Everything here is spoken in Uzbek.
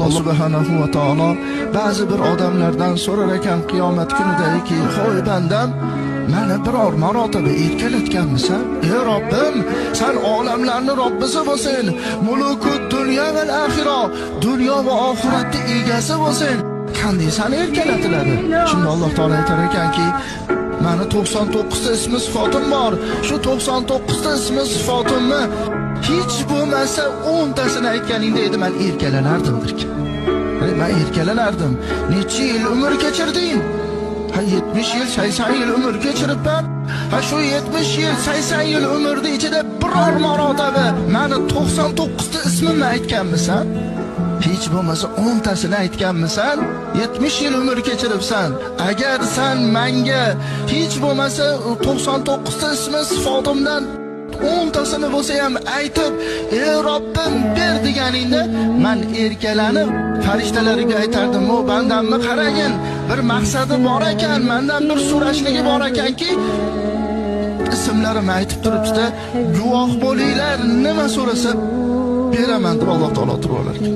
Alloh subhanahu va taolo ba'zi bir odamlardan so'rar ekan qiyomat kunidagi, "Hoy bandam, meni biror marotaba erkalatganmisan? Ey Robbim, sen olamlarni Robbisi bo'lsin, mulukud dunyo va axiro, dunyo va oxiratning egasi bo'lsin. Qanday sen erkalatiladi?" Shunda Alloh taolo aytar ekanki, "Meni 99 ta ismi sifatim bor. Shu 99 ta ismi sifatimni hech bo'lmasa 10 tasini aytganingda edi men erkalanardim" derkan. Men erkalanardim. Necha yil umr kechirding? 70 yil, 80 yil umr kechiribman. Shu 70 yil, 80 yil umrning ichida biror marotaba meni 99 ta ismimni aytganmisan? Hech bo'lmasa 10 tasini aytganmisan? 70 yil umr kechiribsan. Agar sen menga hech bo'lmasa 99 ta ismi sifatimdan 10 tasini bo'lsa ham aytib, "Ey Robbim, ber" deganingda, men erkalanib farishtalarga aytardim, "O bandamni qaragin, bir maqsadi bor ekan, mendan bir so'rashligi bor ekanki, ismlarimni aytib turibdi-da, guvoh bo'linglar, nima so'rasa beraman" deb Alloh taolo turib olar ekan.